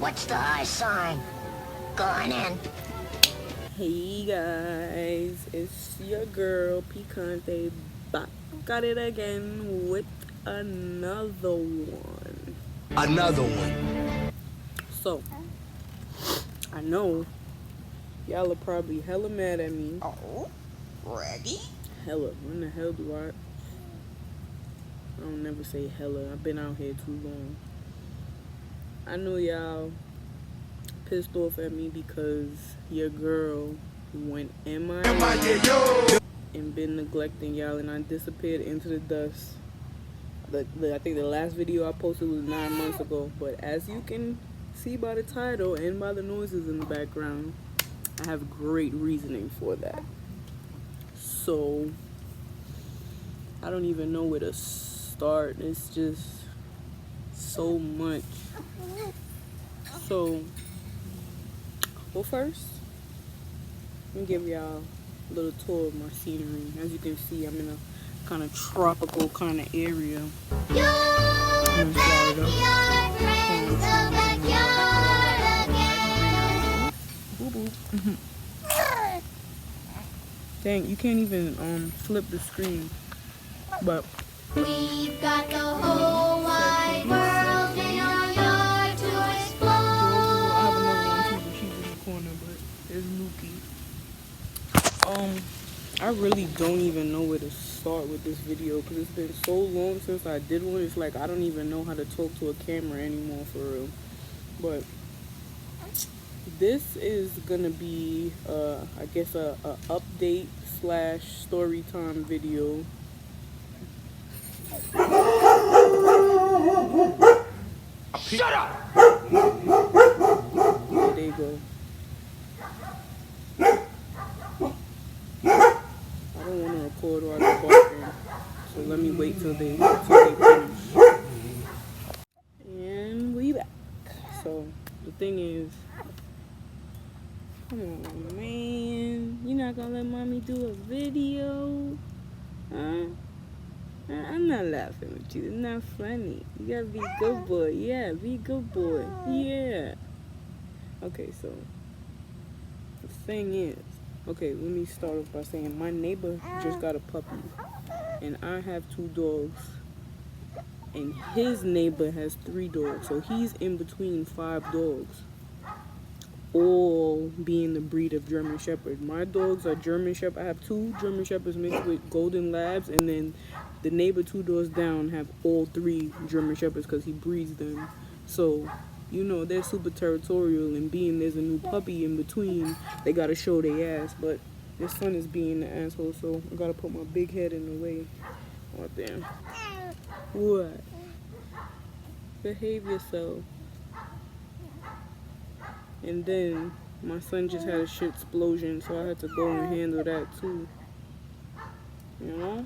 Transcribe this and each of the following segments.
What's the I sign? Go on in. Hey guys, it's your girl Picante back at it again with another one. So, I know y'all are probably hella mad at me. Oh, ready? Hella. When the hell do I don't never say hella. I've been out here too long. I know y'all pissed off at me because your girl went MIA and been neglecting y'all, and I disappeared into the dust. I think the last video I posted was 9 months ago, but as you can see by the title and by the noises in the background, I have great reasoning for that. So I don't even know where to start. It's just so much. So, well, first, let me give y'all a little tour of my scenery. As you can see, I'm in a kind of tropical kind of area. Your backyard friends, the backyard again. Boo boo. Dang, you can't even flip the screen. But We've got the whole wide world in our yard to I explore. have another one too, but she's in the corner. But there's Lukey. I really don't even know where to start with this video because it's been so long since I did one. It's like I don't even know how to talk to a camera anymore for real. But this is gonna be I guess a update / story time video. Shut up! There you go. I don't want to record while they're barking, so let me wait till they finish. And we back. So the thing is, come on, man, you're not gonna let mommy do a video, huh? I'm not laughing with you. It's not funny. You gotta be a good boy. Yeah, be a good boy. Yeah. Okay, so the thing is, okay, let me start off by saying my neighbor just got a puppy, and I have 2 dogs, and his neighbor has 3 dogs, so he's in between 5 dogs, all being the breed of German Shepherd. My dogs are German Shepherd. I have 2 German Shepherds mixed with Golden Labs, and then the neighbor 2 doors down have all 3 German Shepherds because he breeds them. So, you know, they're super territorial, and being there's a new puppy in between, they gotta show their ass. But this son is being the asshole, so I gotta put my big head in the way. Oh, damn. What? Behave yourself. And then my son just had a shit explosion, so I had to go and handle that too. You know?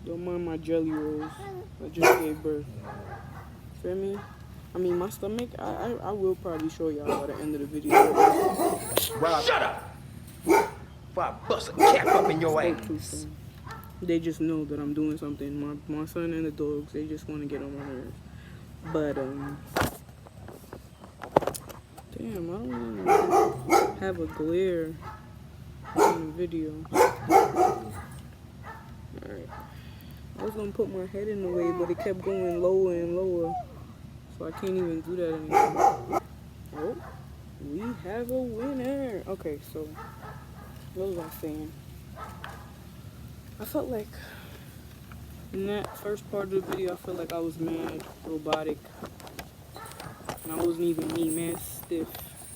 Don't mind my jelly rolls. I just gave birth. Feel me? I mean, my stomach, I will probably show y'all by the end of the video. Rob, shut up! Before I bust a cap up in your ass. They just know that I'm doing something. My son and the dogs, they just want to get on my nerves. But, damn, I don't want to have a glare in the video. Alright. I was going to put my head in the way, but it kept going lower and lower. So I can't even do that anymore. Oh, we have a winner. Okay, so what was I saying? I felt like in that first part of the video, I felt like I was mad robotic. And I wasn't even me, mad stiff.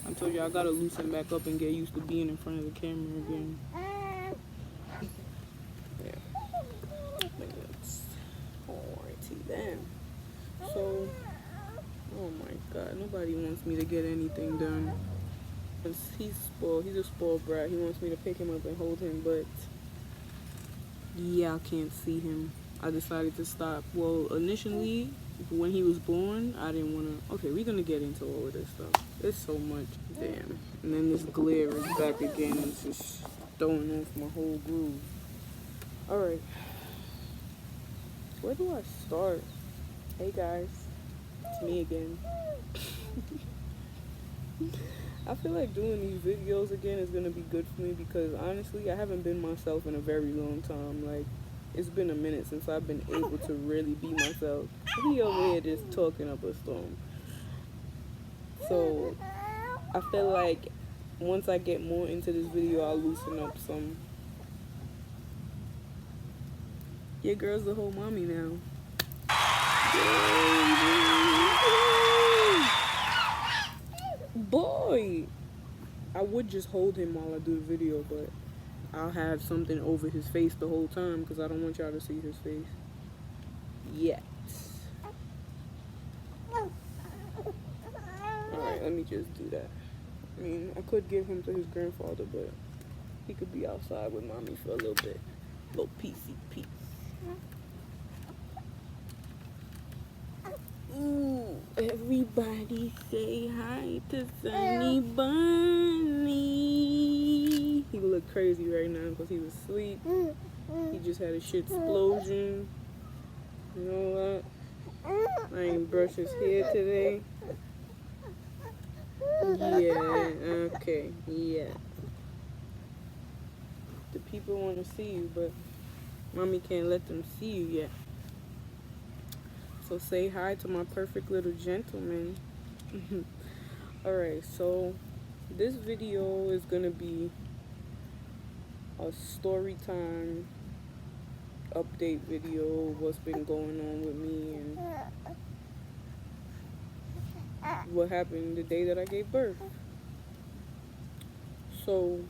I told you I gotta loosen back up and get used to being in front of the camera again. Yeah. That's alrighty then. So, oh my god, nobody wants me to get anything done. Cause he's spoiled. He's a spoiled brat. He wants me to pick him up and hold him, but yeah, I can't see him. I decided to stop. Well, initially, when he was born, I didn't want to. Okay, we're gonna get into all of this stuff. It's so much. Damn. And then this glare is back again. It's just throwing off my whole groove. Alright. Where do I start? Hey guys. It's me again. I feel like doing these videos again is gonna be good for me because honestly, I haven't been myself in a very long time. Like, it's been a minute since I've been able to really be myself. He over here just talking up a storm. So I feel like once I get more into this video, I'll loosen up some. Your girl's the whole mommy now. Boy! I would just hold him while I do the video, but I'll have something over his face the whole time because I don't want y'all to see his face yet. Alright, let me just do that. I mean, I could give him to his grandfather, but he could be outside with mommy for a little bit. Little piecey piece. Ooh, everybody say hi to Sunny Bunny. He look crazy right now because he was asleep. He just had a shit explosion. You know what? I ain't brushed his hair today. Yeah, okay, yeah. The people want to see you, but mommy can't let them see you yet. So say hi to my perfect little gentleman. Alright, so this video is gonna be a story time update video of what's been going on with me and what happened the day that I gave birth. So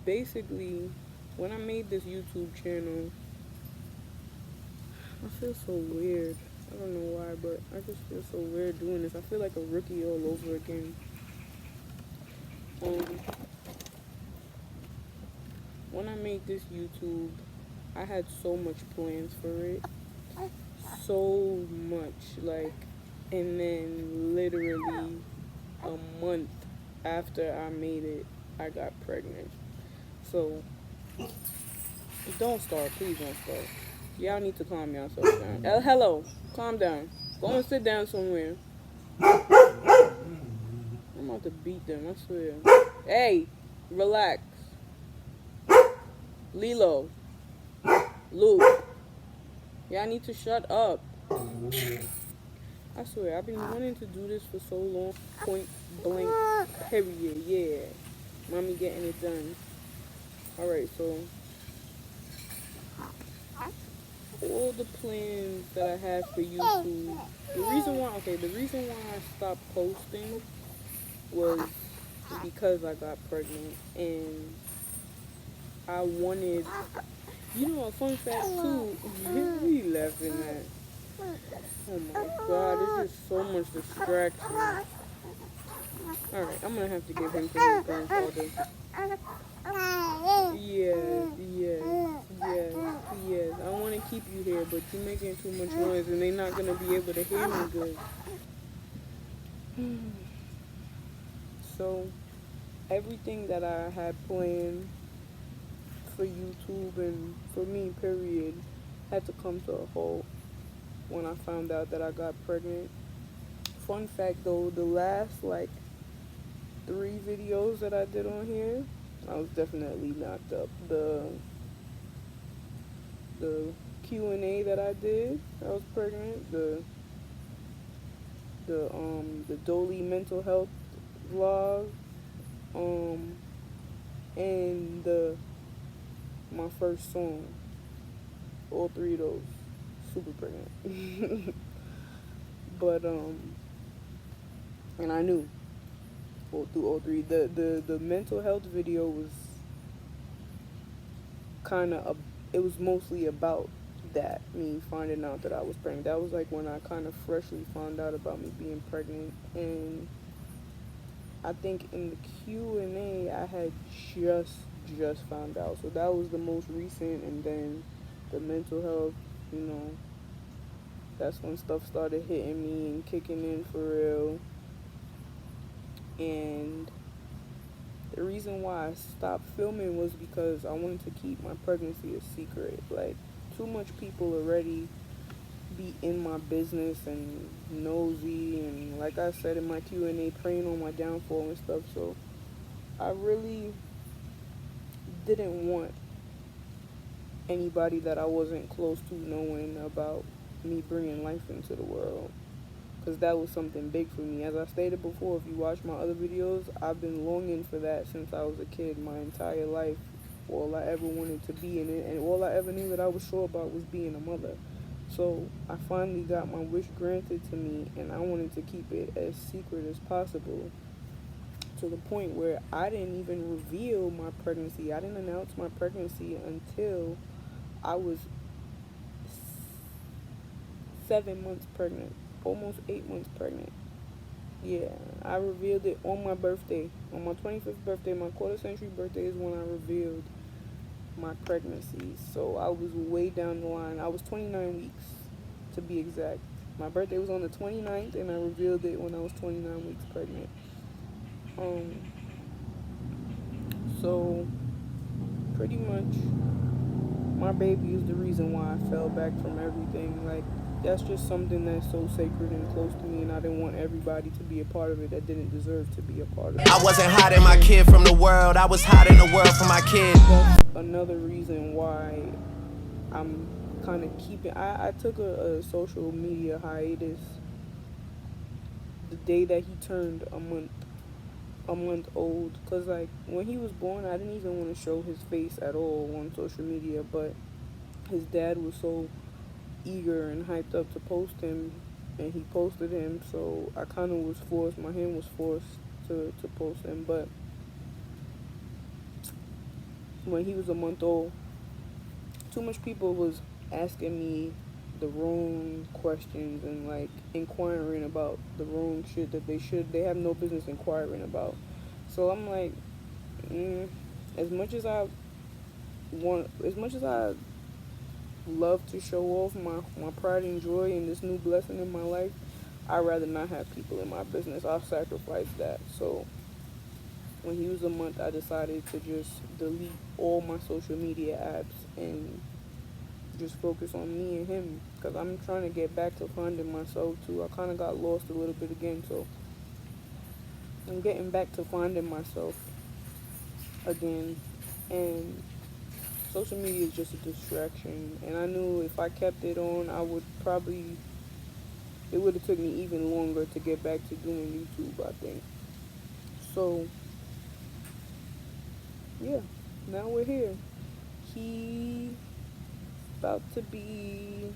basically, when I made this YouTube channel, I feel so weird. I don't know why, but I just feel so weird doing this. I feel like a rookie all over again. When I made this YouTube, I had so much plans for it. So much, like, and then literally a month after I made it, I got pregnant. So, don't start. Please don't start. Y'all need to calm yourselves down. Hello. Calm down. Go and sit down somewhere. I'm about to beat them, I swear. Hey, relax. Lilo. Luke. Y'all need to shut up. I swear, I've been wanting to do this for so long. Point blank, period. Yeah. Mommy getting it done. Alright, so all the plans that I had for YouTube. The reason why I stopped posting was because I got pregnant and I wanted, you know, a fun fact too. What are you laughing at? Oh my god, this is so much distraction. Alright, I'm gonna have to give him to his grandfather. Yes. I want to keep you here, but you're making too much noise and they're not going to be able to hear me good. So, everything that I had planned for YouTube and for me, period, had to come to a halt when I found out that I got pregnant. Fun fact though, the last 3 videos that I did on here, I was definitely knocked up. The Q&A that I did, I was pregnant. The Dolly mental health vlog, and my first song. All 3 of those, super pregnant. But and I knew through all 3. The mental health video was it was mostly about that, me finding out that I was pregnant. That was like when I kind of freshly found out about me being pregnant, and I think in the Q&A I had just found out. So that was the most recent, and then the mental health, you know, that's when stuff started hitting me and kicking in for real. And the reason why I stopped filming was because I wanted to keep my pregnancy a secret. Like, too much people already be in my business and nosy, and like I said in my Q&A, preying on my downfall and stuff. So I really didn't want anybody that I wasn't close to knowing about me bringing life into the world, because that was something big for me. As I stated before, if you watch my other videos, I've been longing for that since I was a kid. My entire life, all I ever wanted to be in it, and all I ever knew that I was sure about was being a mother. So I finally got my wish granted to me, and I wanted to keep it as secret as possible, to the point where I didn't even reveal my pregnancy. I didn't announce my pregnancy until I was 7 months pregnant, almost 8 months pregnant. Yeah, I revealed it on my birthday. On my 25th birthday, my quarter century birthday, is when I revealed my pregnancy. So I was way down the line. I was 29 weeks to be exact. My birthday was on the 29th, and I revealed it when I was 29 weeks pregnant. So pretty much my baby is the reason why I fell back from everything. Like, that's just something that's so sacred and close to me, and I didn't want everybody to be a part of it that didn't deserve to be a part of it. I wasn't hiding my kid from the world, I was hiding the world from my kid. That's another reason why I'm kind of keeping, I took a social media hiatus the day that he turned a month old, because like when he was born, I didn't even want to show his face at all on social media, but his dad was so eager and hyped up to post him, and he posted him, so I kind of was forced, my hand was forced to post him. But when he was a month old, too much people was asking me the wrong questions and like inquiring about the wrong shit that they have no business inquiring about. So I'm like, as much as I love to show off my pride and joy in this new blessing in my life, I'd rather not have people in my business. I'll sacrifice that. So when he was a month, I decided to just delete all my social media apps and just focus on me and him, because I'm trying to get back to finding myself too. I kind of got lost a little bit again, so I'm getting back to finding myself again. And social media is just a distraction, and I knew if I kept it on, it would have took me even longer to get back to doing YouTube, I think. So yeah, now we're here. He about to be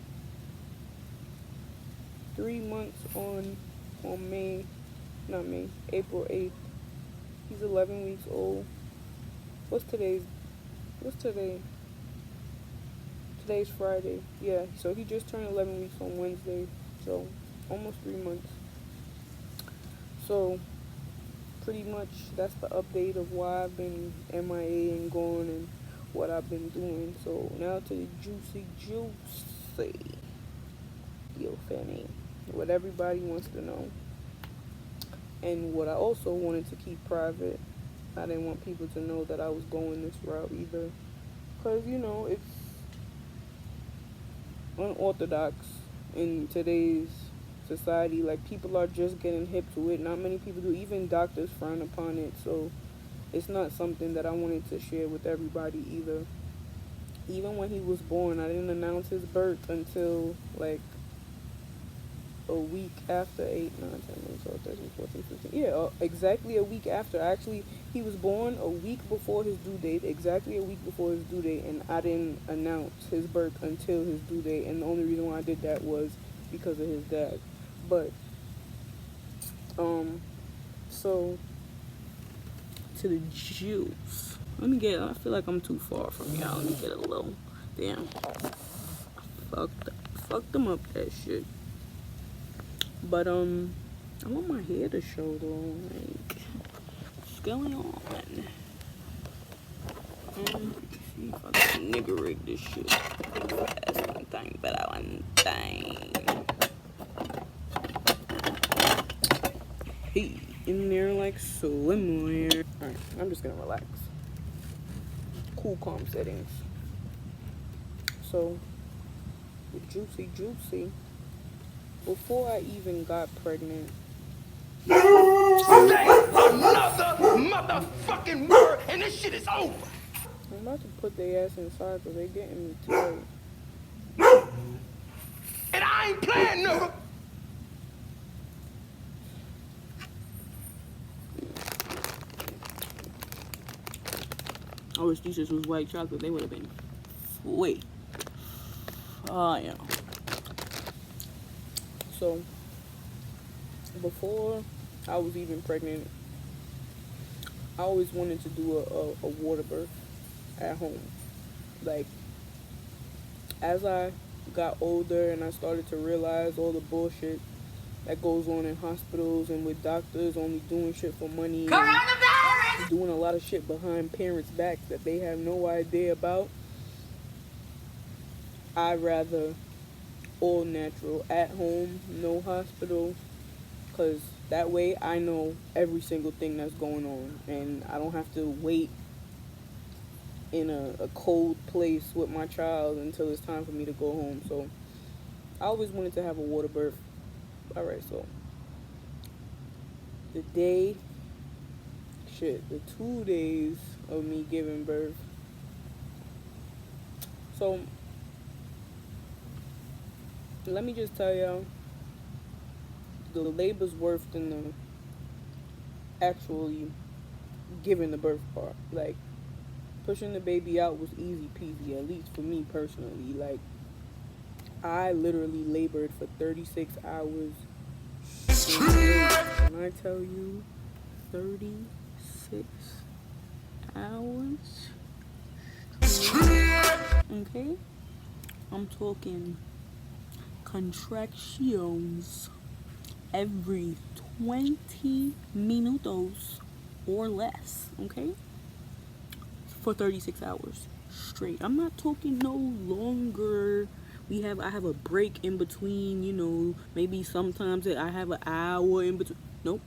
3 months on April 8th. He's 11 weeks old. What's today? Today's Friday. Yeah, so he just turned 11 weeks on Wednesday. So almost 3 months. So pretty much that's the update of why I've been MIA and gone and what I've been doing. So now to the juicy, yo Fanny, what everybody wants to know, and what I also wanted to keep private. I didn't want people to know that I was going this route either, because it's unorthodox in today's society. Like, people are just getting hip to it. Not many people do. Even doctors frown upon it. So it's not something that I wanted to share with everybody either. Even when he was born, I didn't announce his birth until like a week after 8, 9, 10, 11, 12, 13, 14, 15. Yeah, exactly a week after. Actually, he was born a week before his due date, exactly a week before his due date, and I didn't announce his birth until his due date, and the only reason why I did that was because of his dad. But, so, to the juice. I feel like I'm too far from y'all. Let me get a little, damn. Fucked them up, that shit. But, I want my hair to show though, like, what's going on? See if I can nigga rig this shit. That's one thing, but one thing. Hey, in there like swimwear. Alright, I'm just gonna relax. Cool, calm settings. So, the juicy. before I even got pregnant, Say another motherfucking word and this shit is over. I'm about to put their ass inside because they getting me tight. And I ain't playing, nigga. I wish these was white chocolate. They would have been sweet. Oh, yeah. So, before I was even pregnant, I always wanted to do a water birth at home. Like, as I got older and I started to realize all the bullshit that goes on in hospitals and with doctors only doing shit for money and doing a lot of shit behind parents' backs that they have no idea about, I'd rather all natural, at home, no hospital, because that way I know every single thing that's going on and I don't have to wait in a cold place with my child until it's time for me to go home. So I always wanted to have a water birth. Alright, so the 2 days of me giving birth. So let me just tell y'all, the labor's worse than the actually giving the birth part. Like, pushing the baby out was easy peasy, at least for me personally. Like, I literally labored for 36 hours straight. When I tell you 36 hours straight, okay? I'm talking contractions every 20 minutos or less, okay? For 36 hours straight. I'm not talking no longer. I have a break in between, maybe sometimes I have an hour in between. Nope.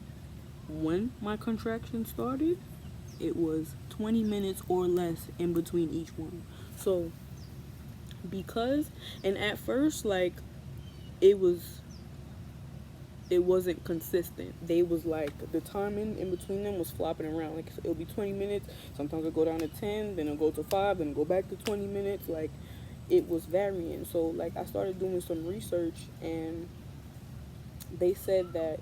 When my contraction started, it was 20 minutes or less in between each one. So, and at first, like, it wasn't consistent. They was like, the timing in between them was flopping around. Like, it'll be 20 minutes. Sometimes it'll go down to 10, then it'll go to 5, then go back to 20 minutes. Like, it was varying. So, like, I started doing some research, and they said that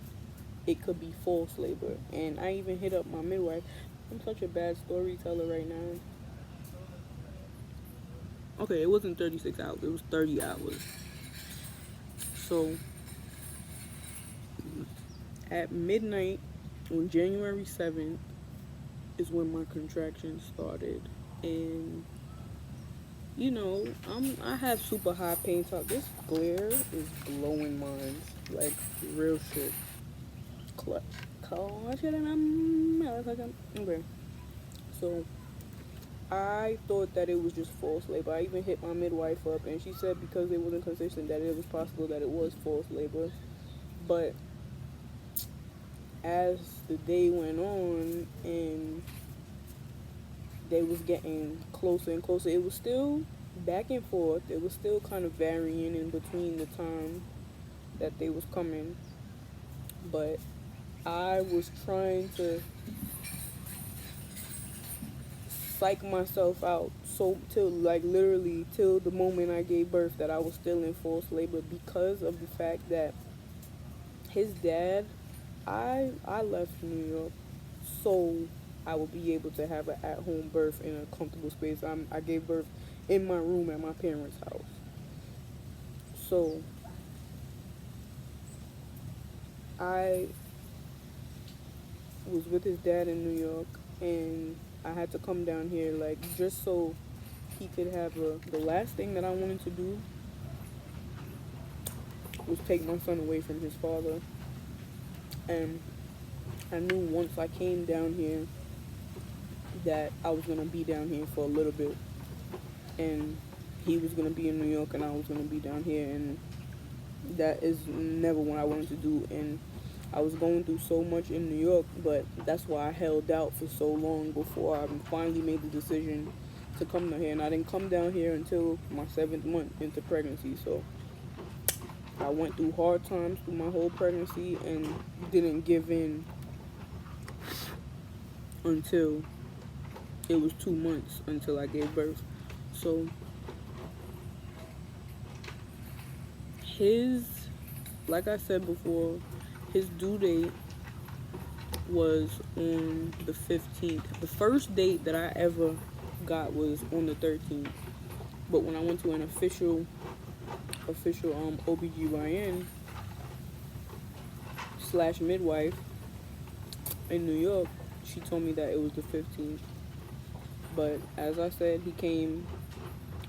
it could be false labor. And I even hit up my midwife. I'm such a bad storyteller right now. Okay, it wasn't 36 hours. It was 30 hours. So, at midnight on January 7th is when my contractions started. And, I have super high pain talk. This glare is blowing minds. Like, real shit. Clutch it and I'm okay. So, I thought that it was just false labor. I even hit my midwife up, and she said because it wasn't consistent that it was possible that it was false labor. But as the day went on and they was getting closer and closer, it was still back and forth. It was still kind of varying in between the time that they was coming. But I was trying to psych myself out so till the moment I gave birth that I was still in false labor, because of the fact that his dad, I left New York so I would be able to have an at-home birth in a comfortable space. I gave birth in my room at my parents' house. So I was with his dad in New York, and I had to come down here, like, just so he could have the last thing that I wanted to do was take my son away from his father. And I knew once I came down here that I was going to be down here for a little bit. And he was going to be in New York and I was going to be down here. And that is never what I wanted to do. And I was going through so much in New York, but that's why I held out for so long before I finally made the decision to come down here. And I didn't come down here until my 7th month into pregnancy. So I went through hard times through my whole pregnancy and didn't give in until it was 2 months until I gave birth. So like I said before, his due date was on the 15th. The first date that I ever got was on the 13th. But when I went to an official OBGYN / midwife in New York, she told me that it was the 15th. But as I said, he came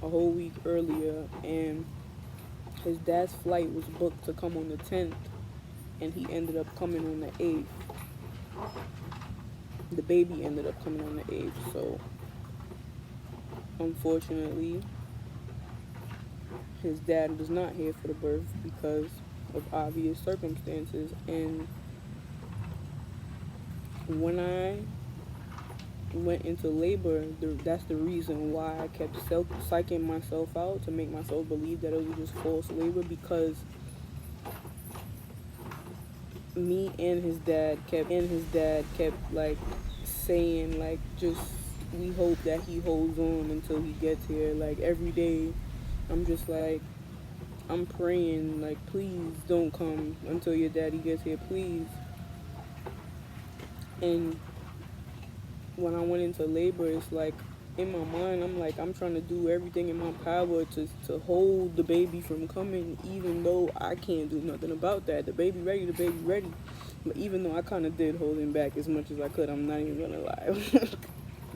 a whole week earlier, and his dad's flight was booked to come on the 10th, and he ended up coming on the 8th. The baby ended up coming on the 8th, so unfortunately his dad was not here for the birth because of obvious circumstances. And when I went into labor, that's the reason why I kept psyching myself out to make myself believe that it was just false labor, because me and his dad kept like saying, like, just, we hope that he holds on until he gets here. Like, every day I'm just like, I'm praying, like, please don't come until your daddy gets here, please. And when I went into labor, it's like, in my mind, I'm like, I'm trying to do everything in my power to hold the baby from coming, even though I can't do nothing about that. The baby ready. But even though I kind of did hold him back as much as I could, I'm not even gonna lie.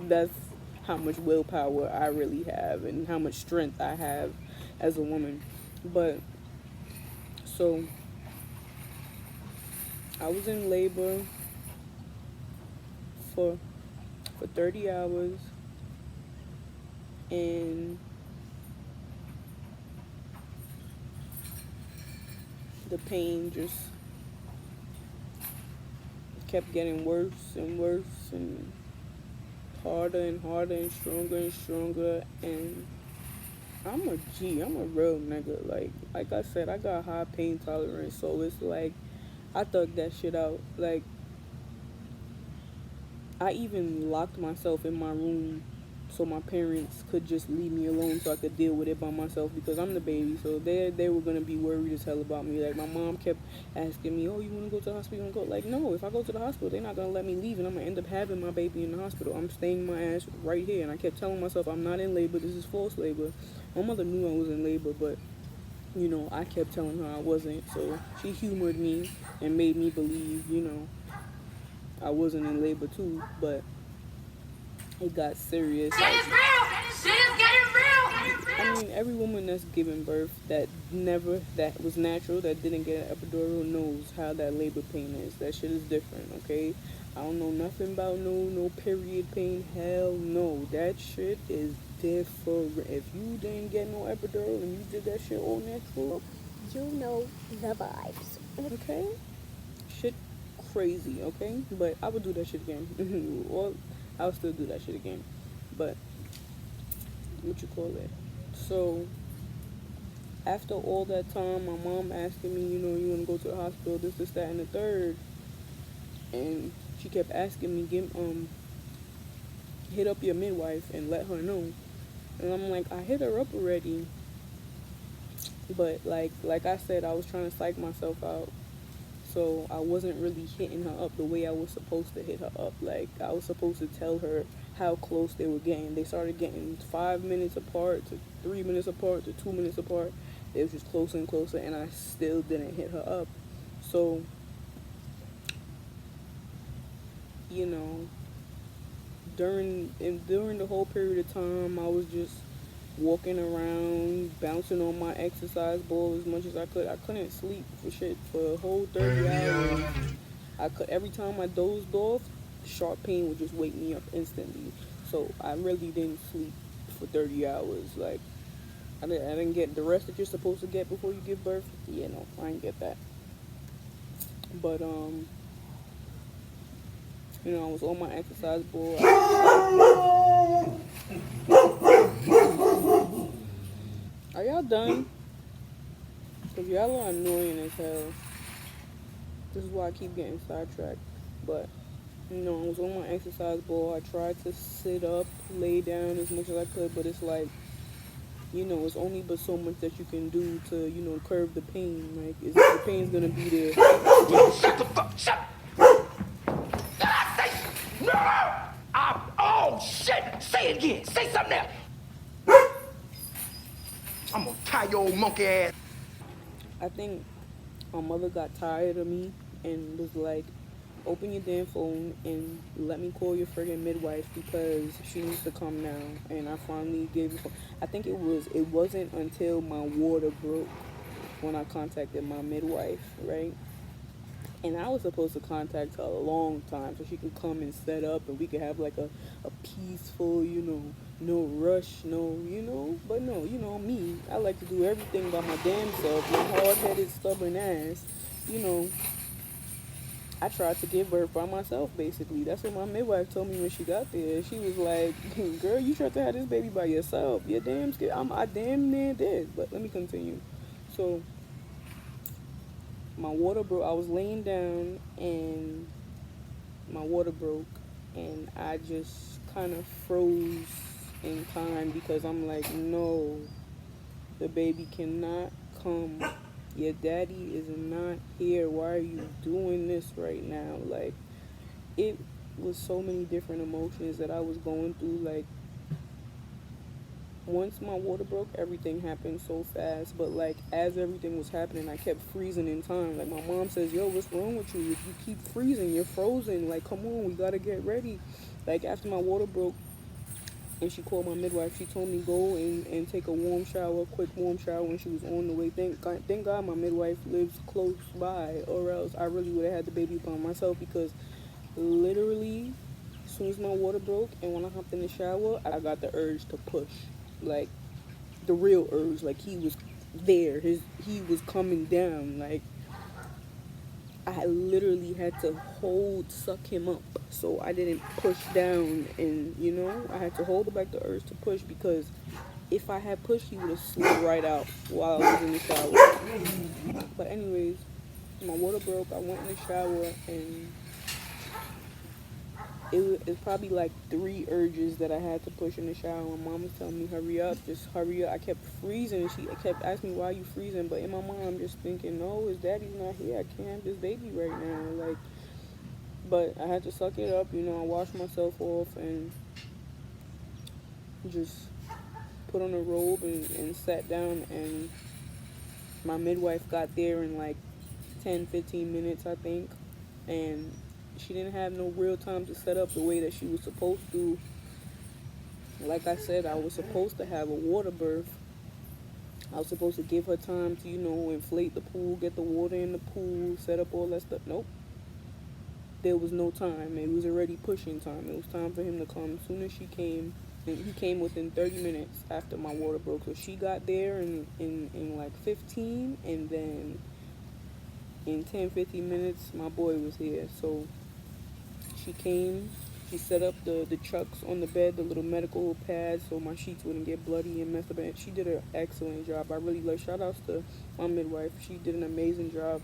That's how much willpower I really have and how much strength I have as a woman. But so I was in labor for 30 hours, and the pain just kept getting worse and worse and harder and stronger. And I'm a G. I'm a real nigga. Like I said, I got high pain tolerance, so it's like I thug that shit out. Like, I even locked myself in my room so my parents could just leave me alone so I could deal with it by myself, because I'm the baby. So they were gonna be worried as hell about me. Like, my mom kept asking me, oh, you wanna go to the hospital? You wanna go? Like, no, if I go to the hospital, they're not gonna let me leave, and I'm gonna end up having my baby in the hospital. I'm staying my ass right here. And I kept telling myself, I'm not in labor, this is false labor. My mother knew I was in labor, but you know, I kept telling her I wasn't. So she humored me and made me believe, you know, I wasn't in labor too. But it got serious. Shit is real! Shit is getting real! I mean, every woman that's given birth that was natural, that didn't get an epidural, knows how that labor pain is. That shit is different, okay? I don't know nothing about no period pain. Hell no. That shit is different. If you didn't get no epidural and you did that shit all natural, You know the vibes. okay? Shit crazy, okay? But I would do that shit again. Or I'll still do that shit again. But what you call it? So after all that time, my mom asking me, you know, you want to go to the hospital, this, that, and the third, and she kept asking me, hit up your midwife and let her know. And I'm like, I hit her up already, but like I said, I was trying to psych myself out, so I wasn't really hitting her up the way I was supposed to hit her up. Like, I was supposed to tell her how close they were getting. They started getting 5 minutes apart to 3 minutes apart to 2 minutes apart. It was just closer and closer, and I still didn't hit her up. So, you know, during the whole period of time, I was just walking around, bouncing on my exercise ball as much as I could. I couldn't sleep for shit for a whole 30 hours. Every time I dozed off, sharp pain would just wake me up instantly. So I really didn't sleep for 30 hours. Like, I didn't get the rest that you're supposed to get before you give birth. Yeah, no, I didn't get that. But you know, I was on my exercise ball. Are y'all done? Because y'all are annoying as hell. This is why I keep getting sidetracked. But, I was on my exercise ball. I tried to sit up, lay down as much as I could, but it's like, it's only but so much that you can do to, curb the pain. Like, the pain's gonna be there. Shut the fuck. Shut. No! Oh shit! Say it again. Say something else. I'm gonna tie your old monkey ass. I think my mother got tired of me and was like, open your damn phone and let me call your friggin' midwife because she needs to come now. And I finally gave her. I think it wasn't until my water broke when I contacted my midwife, right? And I was supposed to contact her a long time so she could come and set up and we could have like a peaceful, no rush, but no, me. I like to do everything by my damn self, my hard-headed, stubborn ass, I tried to give birth by myself, basically. That's what my midwife told me when she got there. She was like, girl, you tried to have this baby by yourself. You're damn scared. I damn near did. But let me continue. So, my water broke. I was laying down and my water broke. And I just kind of froze in time because I'm like, no, the baby cannot come. Your daddy is not here. Why are you doing this right now? Like, it was so many different emotions that I was going through. Like, once my water broke, everything happened so fast. But, like, as everything was happening, I kept freezing in time. Like, my mom says, yo, what's wrong with you? If you keep freezing, you're frozen. Like, come on, we got to get ready. Like, after my water broke, and she called my midwife. She told me go and take a warm shower, quick warm shower when she was on the way. Thank God my midwife lives close by, or else I really would have had the baby by myself because literally as soon as my water broke and when I hopped in the shower, I got the urge to push. Like the real urge. Like he was there. He was coming down. Like I literally had to suck him up so I didn't push down and, I had to hold back the urge to push because if I had pushed, he would have slid right out while I was in the shower. But anyways, my water broke, I went in the shower and it's probably like 3 urges that I had to push in the shower. My mom was telling me, hurry up, just hurry up. I kept freezing. She kept asking me, why are you freezing? But in my mind, I'm just thinking, no, his daddy's not here. I can't have this baby right now. Like, but I had to suck it up. I washed myself off and just put on a robe and sat down. And my midwife got there in like 10, 15 minutes, I think. And she didn't have no real time to set up the way that she was supposed to. Like I said, I was supposed to have a water birth. I was supposed to give her time to, inflate the pool, get the water in the pool, set up all that stuff. Nope. There was no time. It was already pushing time. It was time for him to come. As soon as she came, and he came within 30 minutes after my water broke. So she got there in like 15, and then in 10, 15 minutes, my boy was here. So she came, she set up the chucks on the bed, the little medical pads, so my sheets wouldn't get bloody and messed up. And she did an excellent job. I really love. Shout outs to my midwife. She did an amazing job.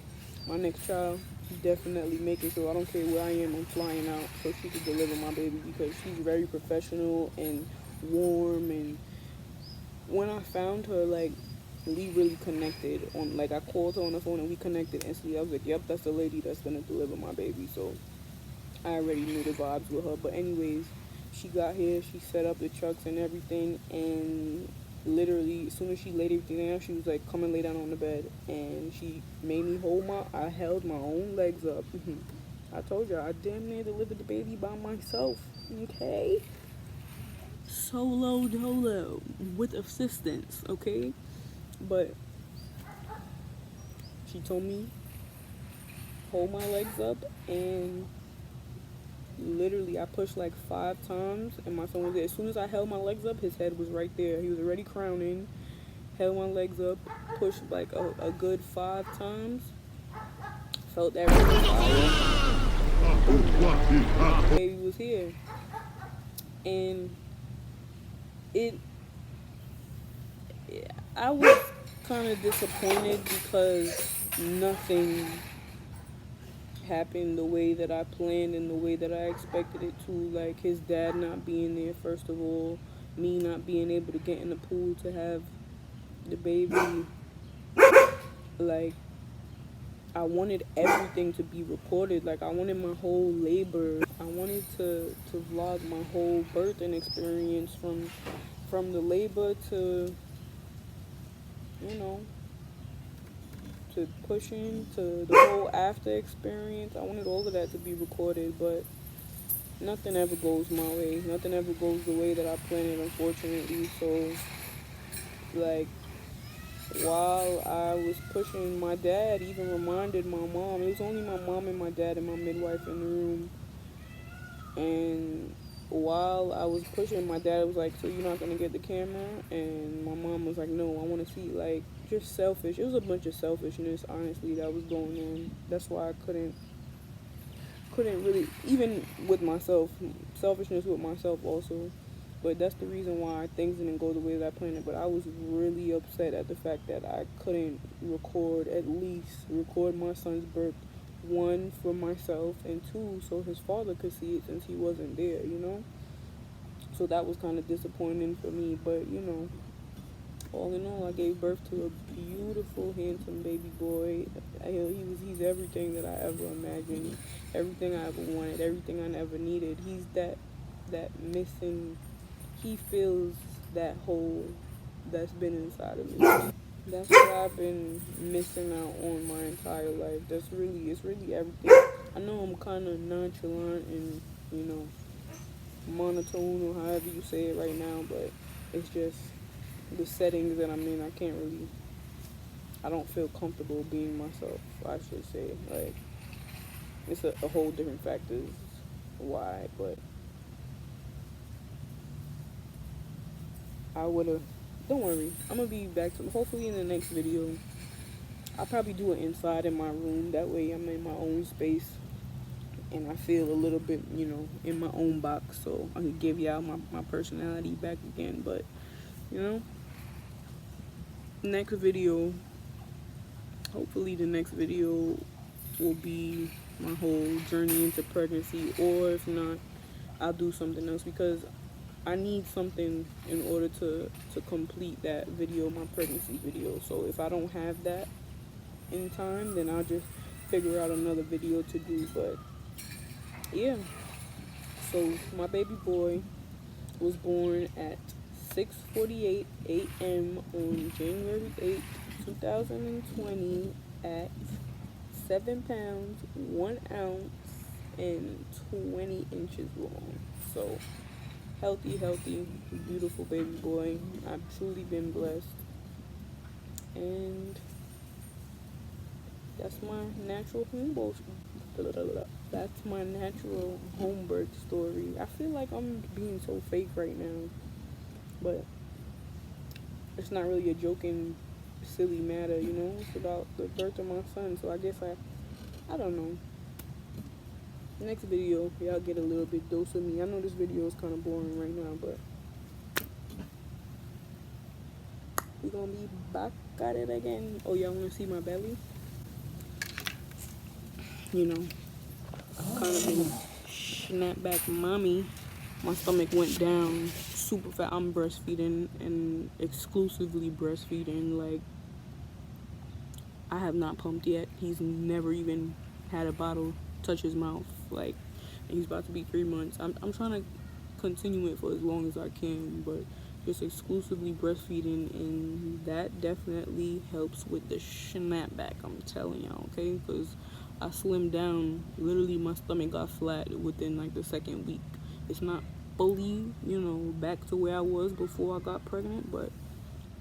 My next child, definitely making sure I don't care where I am, I'm flying out so she could deliver my baby because she's very professional and warm. And when I found her, like, we really connected on. Like, I called her on the phone and we connected instantly. I was like, yep, that's the lady that's gonna deliver my baby. So I already knew the vibes with her. But anyways, she got here, she set up the trucks and everything, and literally as soon as she laid everything down, she was like, come and lay down on the bed. And she made me I held my own legs up. I told you I damn near delivered the baby by myself. Okay, solo dolo with assistance. Okay, but she told me hold my legs up, and literally I pushed like 5 times and my son was there. As soon as I held my legs up, his head was right there. He was already crowning. Held my legs up, pushed like a good 5 times. Felt everything. Baby was here. And I was kind of disappointed because nothing happened the way that I planned and the way that I expected it to. Like his dad not being there, first of all, me not being able to get in the pool to have the baby. Like, I wanted everything to be recorded. Like, I wanted my whole labor. I wanted to vlog my whole birthing experience from the labor to, you know, to pushing to the whole after experience. I wanted all of that to be recorded, but nothing ever goes my way. Nothing ever goes the way that I planned it, unfortunately. So, like, while I was pushing, my dad even reminded my mom. It was only my mom and my dad and my midwife in the room. And while I was pushing, my dad was like, "So you're not gonna get the camera?" And my mom was like, "No, I want to see." Like, just selfish. It was a bunch of selfishness, honestly, that was going on. That's why I couldn't really, even with myself, selfishness with myself also. But that's the reason why things didn't go the way that I planned it. But I was really upset at the fact that I couldn't at least record my son's birth. One, for myself, and two, so his father could see it since he wasn't there, you know? So that was kind of disappointing for me. But, you know, all in all, I gave birth to a beautiful, handsome baby boy. He's everything that I ever imagined, everything I ever wanted, everything I never needed. He's that missing. He fills that hole that's been inside of me. That's what I've been missing out on my entire life. It's really everything. I know I'm kind of nonchalant and, you know, monotone or however you say it right now, but it's just the settings that I'm in. I don't feel comfortable being myself, I should say. Like, it's a whole different factors why, but I would've, don't worry, I'm gonna be back to, hopefully in the next video, I'll probably do it inside in my room, that way I'm in my own space, and I feel a little bit, you know, in my own box, so I can give y'all my personality back again. But, you know, next video, hopefully the next video will be my whole journey into pregnancy, or if not, I'll do something else, because I need something in order to complete that video, my pregnancy video. So if I don't have that in time, then I'll just figure out another video to do. But yeah, so my baby boy was born at 6:48 a.m. on January 8th, 2020 at 7 pounds, 1 ounce, and 20 inches long. So healthy, beautiful baby boy. I've truly been blessed. And that's my natural home birth. That's my natural home birth story. I feel like I'm being so fake right now, but it's not really a joking, silly matter, you know. It's about the birth of my son. So I guess I don't know. Next video, y'all get a little bit dose of me. I know this video is kind of boring right now, but we're gonna be back at it again. Oh, y'all wanna see my belly? You know, kind of been snapback mommy. My stomach went down super fast. I'm breastfeeding and exclusively breastfeeding. Like, I have not pumped yet. He's never even had a bottle touch his mouth. Like, and he's about to be 3 months. I'm trying to continue it for as long as I can, but just exclusively breastfeeding, and that definitely helps with the snapback, I'm telling y'all, okay? Because I slimmed down. Literally, my stomach got flat within like the second week. It's not fully, you know, back to where I was before I got pregnant, but,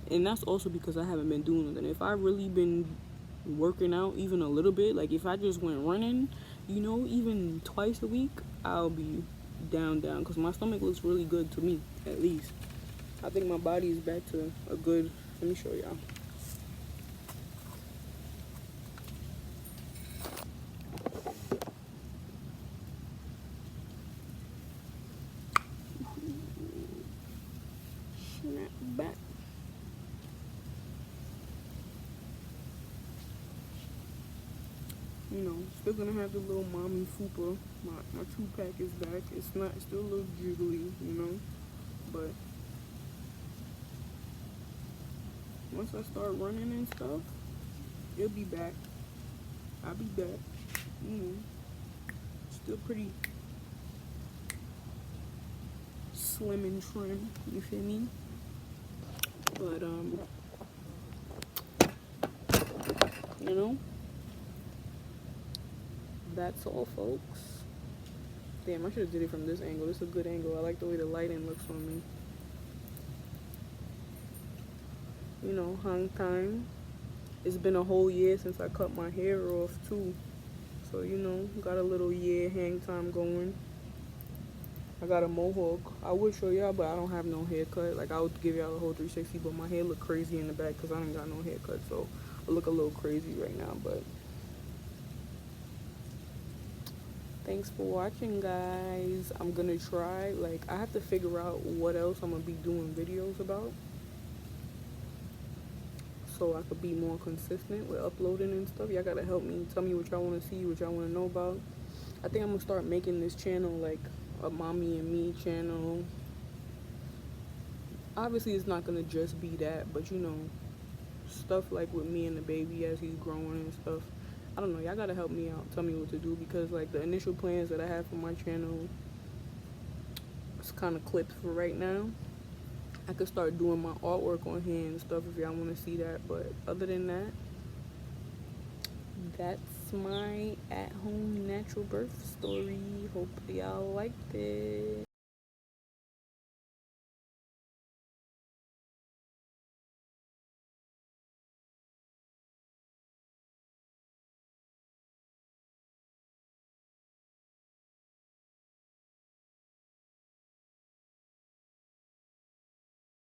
and that's also because I haven't been doing it. And if I really been working out even a little bit, like if I just went running, you know, even twice a week, I'll be down, because my stomach looks really good to me, at least. I think my body is back to a good, let me show y'all. Snap back. Still gonna have the little mommy fupa. My 2-pack is back. It's still a little jiggly, you know. But once I start running and stuff, it'll be back. I'll be back. You know. Still pretty slim and trim, you feel me? But you know, that's all, folks. Damn, I should have did it from this angle. This is a good angle. I like the way the lighting looks on me. You know, hang time. It's been a whole year since I cut my hair off too. So, you know, got a little year hang time going. I got a mohawk. I would show y'all, but I don't have no haircut. Like, I would give y'all a whole 360, but my hair look crazy in the back because I ain't got no haircut. So, I look a little crazy right now, but thanks for watching, guys. I'm gonna try, like, I have to figure out what else I'm gonna be doing videos about so I could be more consistent with uploading and stuff. Y'all gotta help me. Tell me what y'all want to see, what y'all want to know about. I think I'm gonna start making this channel like a mommy and me channel. Obviously it's not gonna just be that, but you know, stuff like with me and the baby as he's growing and stuff. I don't know, y'all gotta help me out, tell me what to do, because like the initial plans that I have for my channel, it's kind of clipped for right now. I could start doing my artwork on here and stuff if y'all want to see that, but other than that, that's my at-home natural birth story. Hope y'all liked it.